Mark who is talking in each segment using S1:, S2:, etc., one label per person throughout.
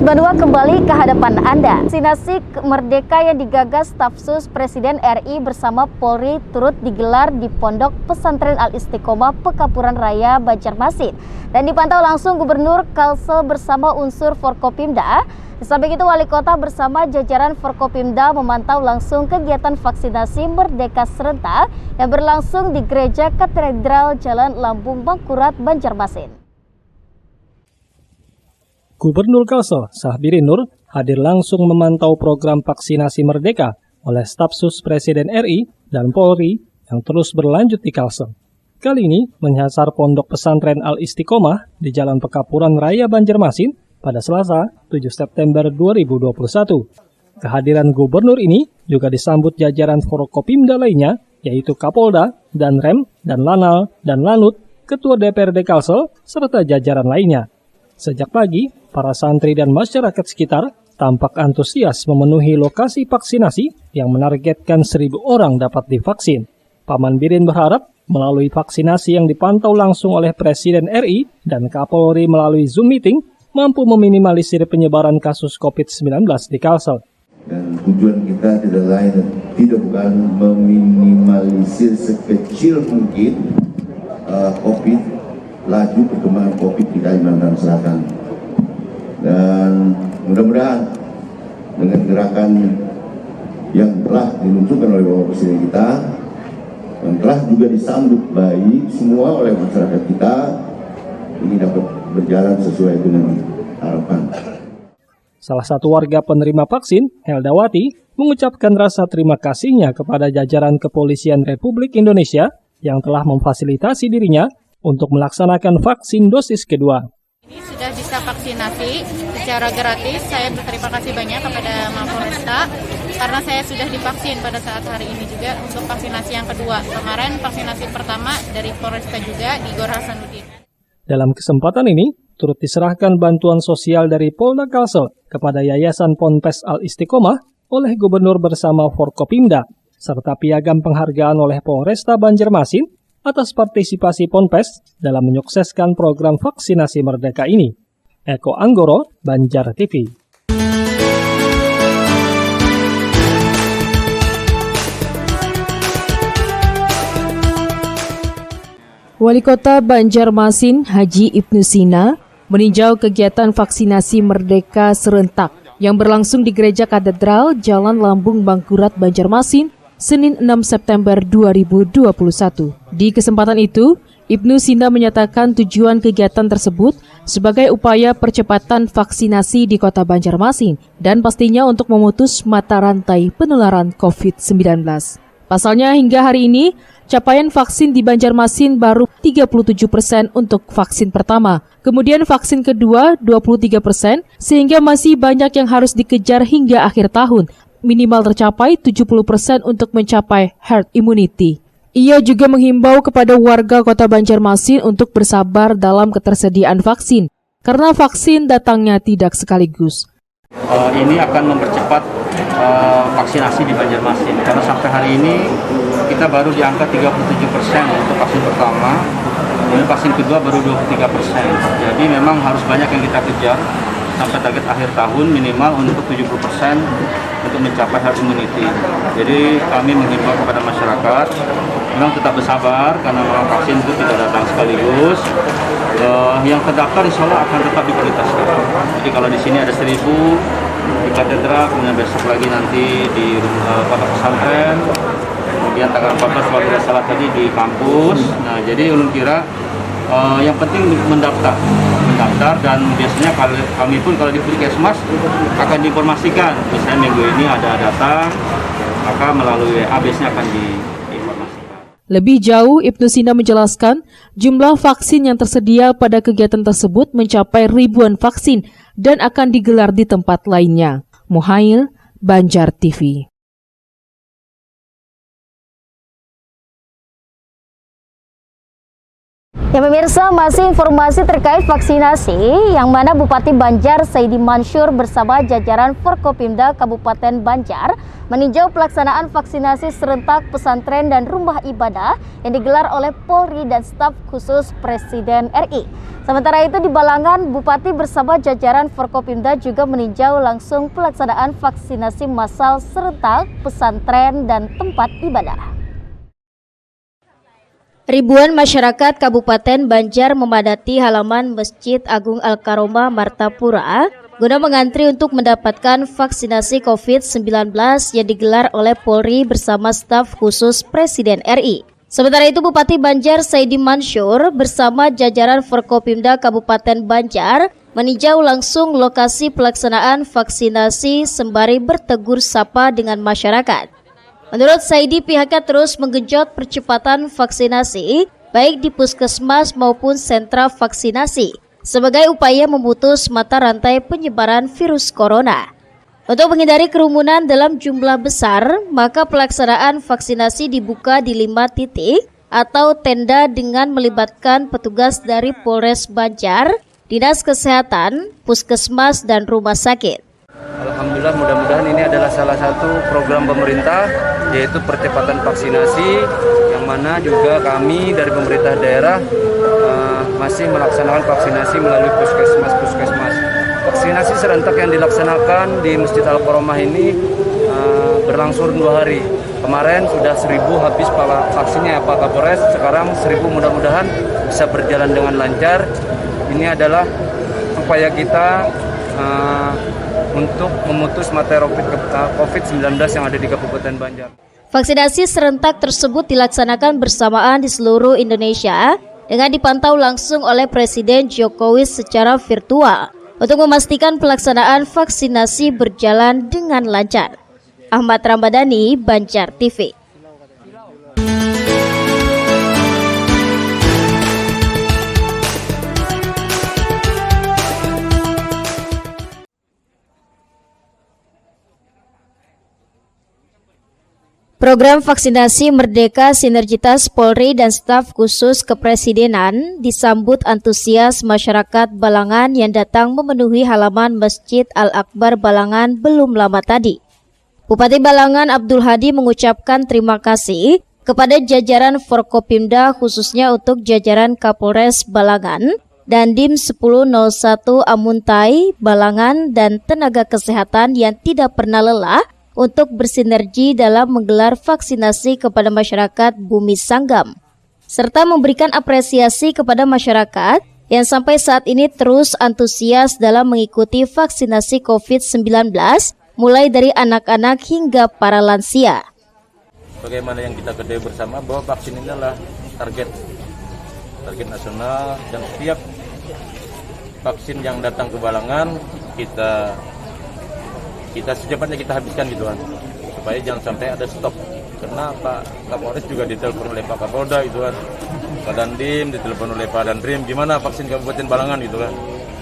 S1: 92 kembali ke hadapan Anda. Vaksinasi Merdeka yang digagas Staf Sus Presiden RI bersama Polri turut digelar di Pondok Pesantren Al-Istiqomah Pekapuran Raya, Banjarmasin dan dipantau langsung Gubernur Kalsel bersama unsur Forkopimda. Samping itu, Wali Kota bersama jajaran Forkopimda memantau langsung kegiatan vaksinasi Merdeka serentak yang berlangsung di Gereja Katedral Jalan Lambung Mangkurat, Banjarmasin.
S2: Gubernur Kalsel, Sahbirin Nur, hadir langsung memantau program vaksinasi Merdeka oleh Staf Sus Presiden RI dan Polri yang terus berlanjut di Kalsel. Kali ini menyasar Pondok Pesantren Al-Istiqomah di Jalan Pekapuran Raya, Banjarmasin pada Selasa, 7 September 2021. Kehadiran gubernur ini juga disambut jajaran Forkopimda lainnya, yaitu Kapolda, Danrem, dan Lanal, dan Lanut, Ketua DPRD Kalsel, serta jajaran lainnya. Sejak pagi, para santri dan masyarakat sekitar tampak antusias memenuhi lokasi vaksinasi yang menargetkan 1.000 orang dapat divaksin. Paman Birin berharap melalui vaksinasi yang dipantau langsung oleh Presiden RI dan Kapolri melalui Zoom meeting mampu meminimalisir penyebaran kasus COVID-19 di Kalsel.
S3: Dan tujuan kita tidak bukan meminimalisir sekecil mungkin COVID, laju perkembangan COVID di Kalimantan Selatan. Dan mudah-mudahan dengan gerakan yang telah diluncurkan oleh Bapak Presiden kita, yang telah juga disambut baik semua oleh masyarakat kita, ini dapat berjalan sesuai dengan harapan.
S2: Salah satu warga penerima vaksin, Heldawati, mengucapkan rasa terima kasihnya kepada jajaran Kepolisian Republik Indonesia yang telah memfasilitasi dirinya untuk melaksanakan vaksin dosis kedua.
S4: Ini sudah bisa vaksinasi secara gratis. Saya berterima kasih banyak kepada Mapolresta karena saya sudah divaksin pada saat hari ini juga untuk vaksinasi yang kedua. Kemarin vaksinasi pertama dari Polresta juga di Gor Hasanuddin.
S2: Dalam kesempatan ini, turut diserahkan bantuan sosial dari Polda Kalsel kepada Yayasan Ponpes Al-Istiqomah oleh Gubernur bersama Forkopimda, serta piagam penghargaan oleh Polresta Banjarmasin atas partisipasi Ponpes dalam menyukseskan program vaksinasi Merdeka ini. Eko Anggoro, Banjar TV.
S5: Wali Kota Banjarmasin Haji Ibnu Sina meninjau kegiatan vaksinasi Merdeka serentak yang berlangsung di Gereja Katedral Jalan Lambung Mangkurat, Banjarmasin, Senin 6 September 2021. Di kesempatan itu, Ibnu Sina menyatakan tujuan kegiatan tersebut sebagai upaya percepatan vaksinasi di Kota Banjarmasin dan pastinya untuk memutus mata rantai penularan COVID-19. Pasalnya hingga hari ini, capaian vaksin di Banjarmasin baru 37% untuk vaksin pertama. Kemudian vaksin kedua 23%, sehingga masih banyak yang harus dikejar hingga akhir tahun. Minimal tercapai 70% untuk mencapai herd immunity. Ia juga menghimbau kepada warga Kota Banjarmasin untuk bersabar dalam ketersediaan vaksin, karena vaksin datangnya tidak sekaligus.
S6: Ini akan mempercepat vaksinasi di Banjarmasin, karena sampai hari ini kita baru di angka 37% untuk vaksin pertama, kemudian vaksin kedua baru 23%. Jadi memang harus banyak yang kita kejar sampai target akhir tahun minimal untuk 70% untuk mencapai herd immunity. Jadi kami menghimbau kepada masyarakat memang tetap bersabar karena memang vaksin itu tidak datang sekaligus. Yang terdaftar insya Allah akan tetap diprioritaskan. Jadi kalau di sini ada 1.000 di katedral, kemudian besok lagi nanti di Pondok Pesantren, kemudian tanggal 14 kalau tidak salah tadi di kampus. Nah, jadi ulun kira yang penting mendaftar dan biasanya kami pun kalau di Puskesmas akan diinformasikan. Misalnya minggu ini ada data, maka melalui WA biasanya akan diinformasikan.
S5: Lebih jauh, Ibnu Sina menjelaskan jumlah vaksin yang tersedia pada kegiatan tersebut mencapai ribuan vaksin dan akan digelar di tempat lainnya. Muhail, Banjar TV.
S1: Ya pemirsa, masih informasi terkait vaksinasi yang mana Bupati Banjar Saidi Mansur bersama jajaran Forkopimda Kabupaten Banjar meninjau pelaksanaan vaksinasi serentak pesantren dan rumah ibadah yang digelar oleh Polri dan staf khusus Presiden RI. Sementara itu di Balangan, Bupati bersama jajaran Forkopimda juga meninjau langsung pelaksanaan vaksinasi massal serentak pesantren dan tempat ibadah. Ribuan masyarakat Kabupaten Banjar memadati halaman Masjid Agung Al-Karomah Martapura guna mengantri untuk mendapatkan vaksinasi COVID-19 yang digelar oleh Polri bersama staf khusus Presiden RI. Sementara itu Bupati Banjar Saidi Mansur bersama jajaran Forkopimda Kabupaten Banjar meninjau langsung lokasi pelaksanaan vaksinasi sembari bertegur sapa dengan masyarakat. Menurut Saidi, pihaknya terus menggenjot percepatan vaksinasi baik di puskesmas maupun sentra vaksinasi sebagai upaya memutus mata rantai penyebaran virus corona. Untuk menghindari kerumunan dalam jumlah besar, maka pelaksanaan vaksinasi dibuka di 5 titik atau tenda dengan melibatkan petugas dari Polres Banjar, Dinas Kesehatan, Puskesmas, dan rumah sakit.
S6: Alhamdulillah, mudah-mudahan ini adalah salah satu program pemerintah, yaitu percepatan vaksinasi, yang mana juga kami dari pemerintah daerah masih melaksanakan vaksinasi melalui puskesmas. Vaksinasi serentak yang dilaksanakan di Masjid Al-Karomah ini berlangsung 2 hari. Kemarin sudah 1.000 habis vaksinnya Pak Kapolres, sekarang 1.000 mudah-mudahan bisa berjalan dengan lancar. Ini adalah upaya kita untuk memutus mata COVID-19 yang ada di Kabupaten Banjar.
S1: Vaksinasi serentak tersebut dilaksanakan bersamaan di seluruh Indonesia dengan dipantau langsung oleh Presiden Jokowi secara virtual untuk memastikan pelaksanaan vaksinasi berjalan dengan lancar. Ahmad Ramadhani, Banjar TV. Program vaksinasi Merdeka Sinergitas Polri dan staf khusus kepresidenan disambut antusias masyarakat Balangan yang datang memenuhi halaman Masjid Al-Akbar Balangan belum lama tadi. Bupati Balangan Abdul Hadi mengucapkan terima kasih kepada jajaran Forkopimda khususnya untuk jajaran Kapolres Balangan, Dandim 1001 Amuntai Balangan dan tenaga kesehatan yang tidak pernah lelah untuk bersinergi dalam menggelar vaksinasi kepada masyarakat Bumi Sanggam, serta memberikan apresiasi kepada masyarakat yang sampai saat ini terus antusias dalam mengikuti vaksinasi COVID-19, mulai dari anak-anak hingga para lansia.
S6: Bagaimana yang kita ketahui bersama bahwa vaksin ini adalah target nasional, dan setiap vaksin yang datang ke Balangan kita secepatnya kita habiskan gitu kan, supaya jangan sampai ada stok. Karena Pak Kapolres juga ditelepon oleh Pak Kapolda gitu kan, Pak Dandim ditelepon oleh Pak Dandim, gimana vaksin Kabupaten Balangan gitu kan.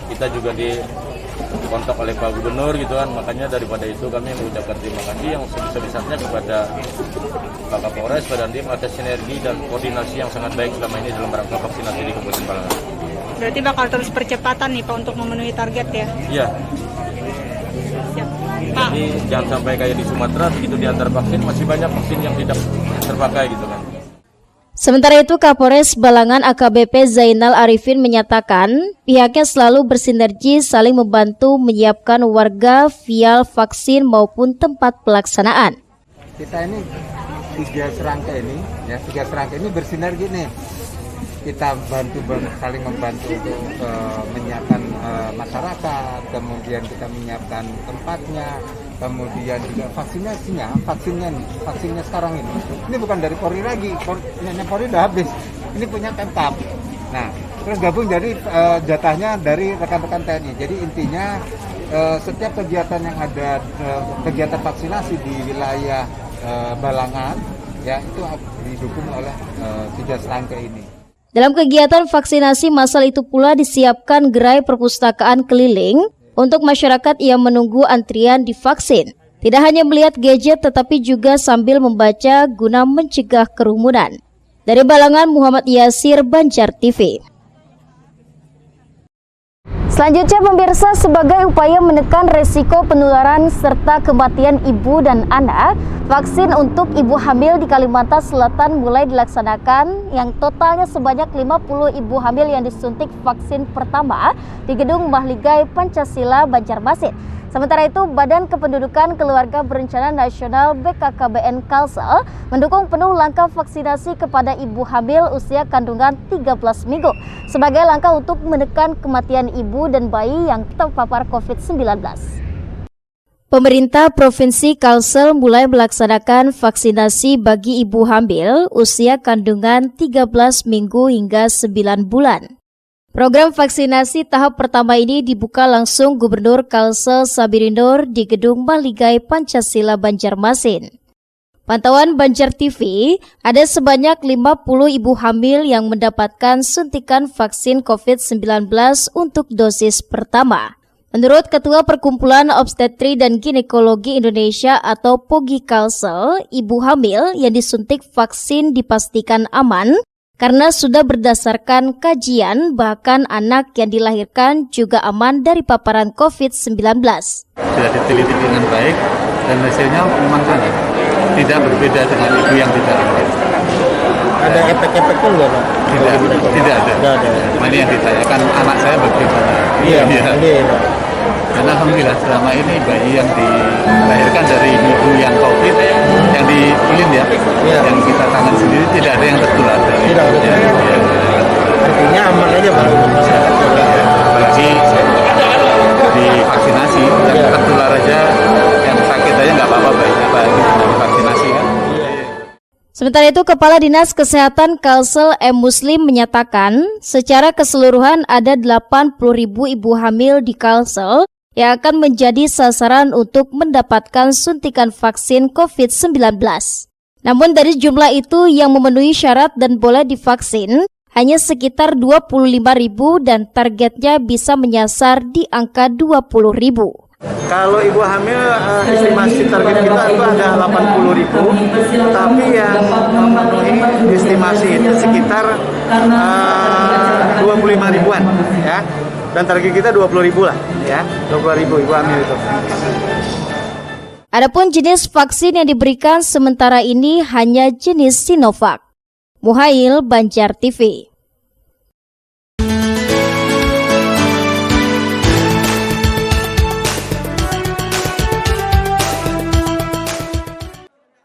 S6: Kita juga dikontak oleh Pak Gubernur gitu kan. Makanya daripada itu kami mengucapkan terima kasih yang sebesar-besarnya kepada Pak Kapolres, Pak Dandim atas sinergi dan koordinasi yang sangat baik selama ini dalam rangka vaksinasi di Kabupaten Balangan.
S7: Berarti bakal terus percepatan nih Pak untuk memenuhi target ya?
S6: Iya. Jadi jangan sampai kayak di Sumatera, begitu diantar vaksin masih banyak vaksin yang tidak terpakai gitu kan.
S1: Sementara itu Kapolres Balangan AKBP Zainal Arifin menyatakan pihaknya selalu bersinergi saling membantu menyiapkan warga vial vaksin maupun tempat pelaksanaan.
S8: Kita ini tiga serangkai ini bersinergi nih. Kita saling membantu untuk menyiapkan masyarakat, kemudian kita menyiapkan tempatnya, kemudian juga vaksinnya sekarang ini bukan dari Polri lagi, Polri udah habis, ini punya Pemkab. Nah, terus gabung jadi jatahnya dari rekan-rekan TNI. Jadi intinya setiap kegiatan yang ada, kegiatan vaksinasi di wilayah Balangan, ya itu didukung oleh tiga serangkai ini.
S1: Dalam kegiatan vaksinasi massal itu pula disiapkan gerai perpustakaan keliling untuk masyarakat yang menunggu antrian divaksin. Tidak hanya melihat gadget tetapi juga sambil membaca guna mencegah kerumunan. Dari Balangan, Muhammad Yasir, Banjar TV. Selanjutnya pemirsa, sebagai upaya menekan resiko penularan serta kematian ibu dan anak, vaksin untuk ibu hamil di Kalimantan Selatan mulai dilaksanakan yang totalnya sebanyak 50 ibu hamil yang disuntik vaksin pertama di Gedung Mahligai Pancasila Banjarmasin. Sementara itu, Badan Kependudukan Keluarga Berencana Nasional BKKBN Kalsel mendukung penuh langkah vaksinasi kepada ibu hamil usia kandungan 13 minggu sebagai langkah untuk menekan kematian ibu dan bayi yang terpapar COVID-19. Pemerintah Provinsi Kalsel mulai melaksanakan vaksinasi bagi ibu hamil usia kandungan 13 minggu hingga 9 bulan. Program vaksinasi tahap pertama ini dibuka langsung Gubernur Kalsel Sabirin Nur di Gedung Mahligai Pancasila Banjarmasin. Pantauan Banjar TV, ada sebanyak 50 ibu hamil yang mendapatkan suntikan vaksin COVID-19 untuk dosis pertama. Menurut Ketua Perkumpulan Obstetri dan Ginekologi Indonesia atau POGI Kalsel, ibu hamil yang disuntik vaksin dipastikan aman karena sudah berdasarkan kajian, bahkan anak yang dilahirkan juga aman dari paparan COVID-19.
S6: Sudah diteliti dengan baik dan hasilnya memang sama, tidak berbeda dengan ibu yang tidak hamil.
S9: Ada efek-efeknya enggak, Pak?
S6: Tidak ada. Ini yang ditanyakan anak saya bagaimana?
S9: Iya.
S6: Dan alhamdulillah selama ini bayi yang dilahirkan dari ibu yang COVID, yang dipilin ya, yang kita tangan sendiri tidak ada yang tertular.
S9: Tidak ada. Artinya aman aja Pak untuk masyarakat.
S6: Apalagi divaksinasi, yang tertular aja, yang sakit aja nggak apa-apa bayinya, apalagi divaksinasi kan.
S1: Sementara itu, Kepala Dinas Kesehatan Kalsel M. Muslim menyatakan secara keseluruhan ada 80.000 ibu hamil di Kalsel yang akan menjadi sasaran untuk mendapatkan suntikan vaksin COVID-19. Namun dari jumlah itu yang memenuhi syarat dan boleh divaksin hanya sekitar 25.000 dan targetnya bisa menyasar di angka 20.000.
S9: Kalau ibu hamil, estimasi target kita itu ada 80.000, tapi yang memenuhi estimasi itu sekitar 25 ribuan, ya. Dan target kita 20.000 lah, ya, 20.000 ibu hamil itu.
S1: Adapun jenis vaksin yang diberikan sementara ini hanya jenis Sinovac. Muhail, Banjar TV.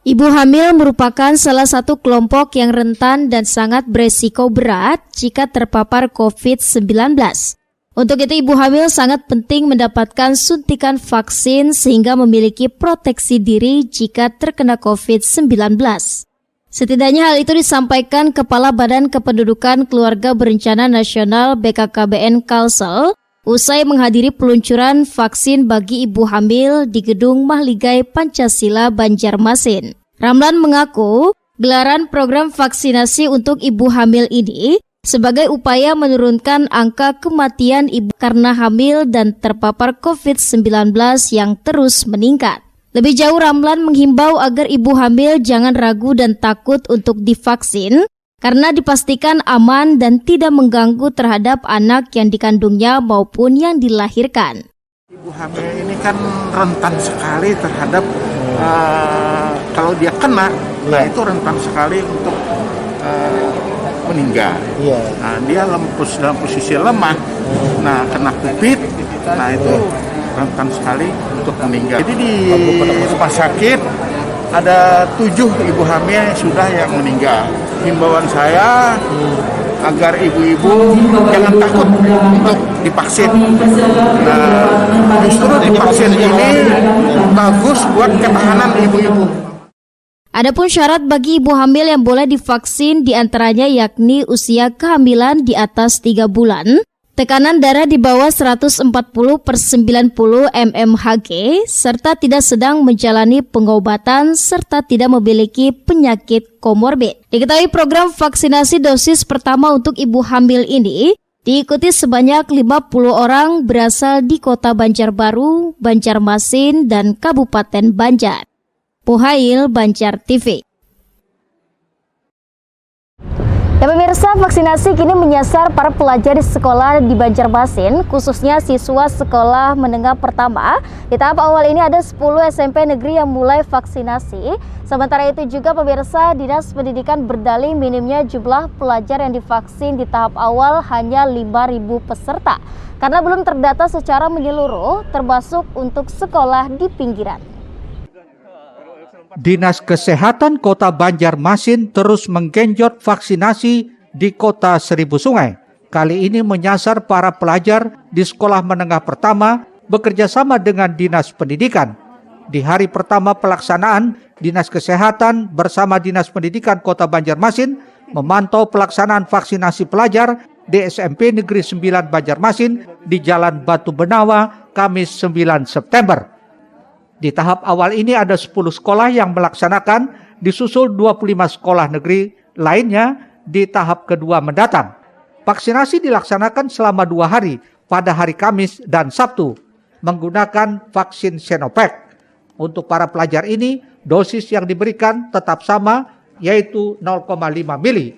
S1: Ibu hamil merupakan salah satu kelompok yang rentan dan sangat beresiko berat jika terpapar COVID-19. Untuk itu, ibu hamil sangat penting mendapatkan suntikan vaksin sehingga memiliki proteksi diri jika terkena COVID-19. Setidaknya hal itu disampaikan Kepala Badan Kependudukan Keluarga Berencana Nasional BKKBN Kalsel usai menghadiri peluncuran vaksin bagi ibu hamil di Gedung Mahligai Pancasila Banjarmasin. Ramlan mengaku gelaran program vaksinasi untuk ibu hamil ini sebagai upaya menurunkan angka kematian ibu karena hamil dan terpapar COVID-19 yang terus meningkat. Lebih jauh, Ramlan menghimbau agar ibu hamil jangan ragu dan takut untuk divaksin karena dipastikan aman dan tidak mengganggu terhadap anak yang dikandungnya maupun yang dilahirkan.
S10: Ibu hamil ini kan rentan sekali terhadap kalau dia kena, nah itu rentan sekali untuk meninggal. Nah, dia dalam posisi lemah, nah kena COVID, nah itu rentan sekali untuk meninggal. Jadi di rumah sakit ada 7 ibu hamil sudah yang meninggal. Himbauan saya agar ibu-ibu jangan takut untuk divaksin. Nah, justru divaksin ini bagus buat ketahanan ibu-ibu.
S1: Adapun syarat bagi ibu hamil yang boleh divaksin diantaranya yakni usia kehamilan di atas 3 bulan, tekanan darah di bawah 140/90 mmHg, serta tidak sedang menjalani pengobatan, serta tidak memiliki penyakit komorbid. Diketahui program vaksinasi dosis pertama untuk ibu hamil ini diikuti sebanyak 50 orang berasal di Kota Banjarbaru, Banjarmasin, dan Kabupaten Banjar. Muhail, Banjar TV. Ya pemirsa, vaksinasi kini menyasar para pelajar di sekolah di Banjarmasin, khususnya siswa sekolah menengah pertama. Di tahap awal ini ada 10 SMP negeri yang mulai vaksinasi. Sementara itu juga pemirsa, Dinas Pendidikan berdalih minimnya jumlah pelajar yang divaksin di tahap awal hanya 5.000 peserta, karena belum terdata secara menyeluruh, termasuk untuk sekolah di pinggiran.
S11: Dinas Kesehatan Kota Banjarmasin terus menggenjot vaksinasi di Kota Seribu Sungai. Kali ini menyasar para pelajar di sekolah menengah pertama bekerjasama dengan Dinas Pendidikan. Di hari pertama pelaksanaan, Dinas Kesehatan bersama Dinas Pendidikan Kota Banjarmasin memantau pelaksanaan vaksinasi pelajar di SMP Negeri 9 Banjarmasin di Jalan Batu Benawa, Kamis 9 September. Di tahap awal ini ada 10 sekolah yang melaksanakan, disusul 25 sekolah negeri lainnya di tahap kedua mendatang. Vaksinasi dilaksanakan selama 2 hari pada hari Kamis dan Sabtu menggunakan vaksin Sinovac. Untuk para pelajar ini, dosis yang diberikan tetap sama, yaitu 0,5 mili.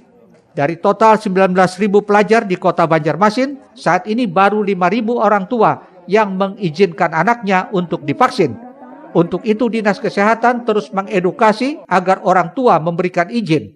S11: Dari total 19.000 pelajar di Kota Banjarmasin, saat ini baru 5.000 orang tua yang mengizinkan anaknya untuk divaksin. Untuk itu Dinas Kesehatan terus mengedukasi agar orang tua memberikan izin.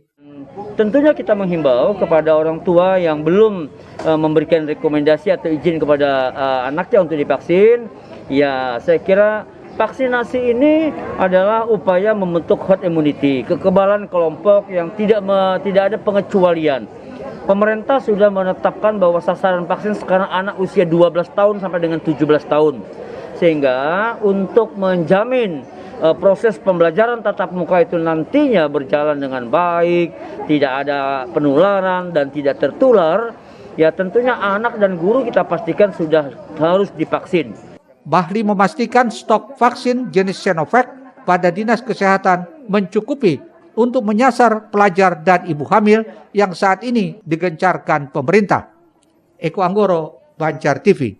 S6: Tentunya kita menghimbau kepada orang tua yang belum memberikan rekomendasi atau izin kepada anaknya untuk divaksin. Ya, saya kira vaksinasi ini adalah upaya membentuk herd immunity, kekebalan kelompok yang tidak ada pengecualian. Pemerintah sudah menetapkan bahwa sasaran vaksin sekarang anak usia 12 tahun sampai dengan 17 tahun. Sehingga untuk menjamin proses pembelajaran tatap muka itu nantinya berjalan dengan baik, tidak ada penularan dan tidak tertular, ya tentunya anak dan guru kita pastikan sudah harus divaksin.
S11: Bahli memastikan stok vaksin jenis Sinovac pada Dinas Kesehatan mencukupi untuk menyasar pelajar dan ibu hamil yang saat ini digencarkan pemerintah. Eko Anggoro, Banjar TV.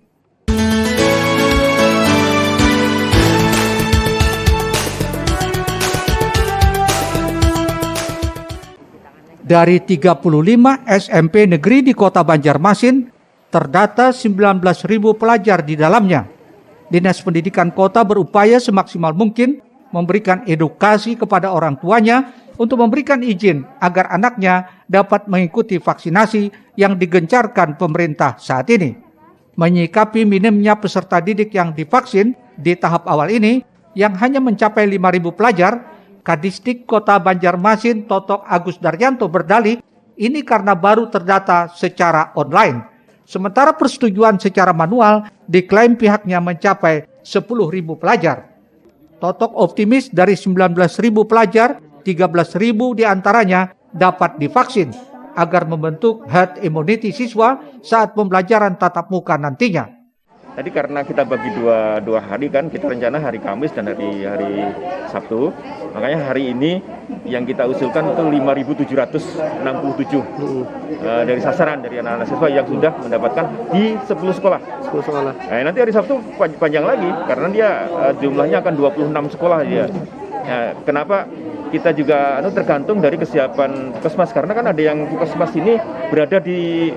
S11: Dari 35 SMP negeri di Kota Banjarmasin, terdata 19.000 pelajar di dalamnya. Dinas Pendidikan Kota berupaya semaksimal mungkin memberikan edukasi kepada orang tuanya untuk memberikan izin agar anaknya dapat mengikuti vaksinasi yang digencarkan pemerintah saat ini. Menyikapi minimnya peserta didik yang divaksin di tahap awal ini, yang hanya mencapai 5.000 pelajar, Kadisdik Kota Banjarmasin Totok Agus Daryanto berdalih ini karena baru terdata secara online. Sementara persetujuan secara manual diklaim pihaknya mencapai 10.000 pelajar. Totok optimis dari 19.000 pelajar, 13.000 diantaranya dapat divaksin agar membentuk herd immunity siswa saat pembelajaran tatap muka nantinya.
S12: Tadi karena kita bagi dua hari kan, kita rencana hari Kamis dan hari Sabtu. Makanya hari ini yang kita usulkan itu 5.767 dari sasaran dari anak-anak siswa yang sudah mendapatkan di 10 sekolah. Nah, nanti hari Sabtu panjang lagi karena dia jumlahnya akan 26 sekolah dia. Nah, kenapa kita juga tergantung dari kesiapan puskesmas, karena kan ada yang puskesmas ini berada di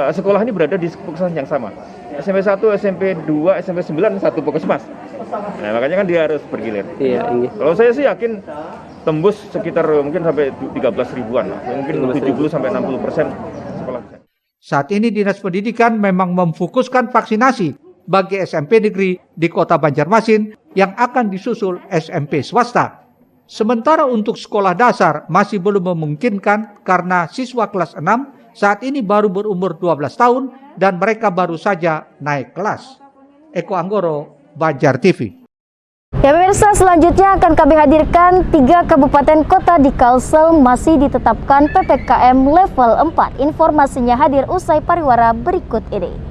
S12: sekolah ini berada di puskesmas yang sama. SMP 1, SMP 2, SMP 9 satu puskesmas. Nah, makanya kan dia harus bergilir. Iya. Kalau saya sih yakin tembus sekitar mungkin sampai 13 ribuan, mungkin 70 sampai 60% sekolah.
S11: Saat ini Dinas Pendidikan memang memfokuskan vaksinasi bagi SMP negeri di Kota Banjarmasin yang akan disusul SMP swasta. Sementara untuk sekolah dasar masih belum memungkinkan karena siswa kelas 6 saat ini baru berumur 12 tahun dan mereka baru saja naik kelas. Eko Anggoro, Banjar TV.
S1: Ya pemirsa, selanjutnya akan kami hadirkan 3 kabupaten kota di Kalsel masih ditetapkan PPKM level 4. Informasinya hadir usai pariwara berikut ini.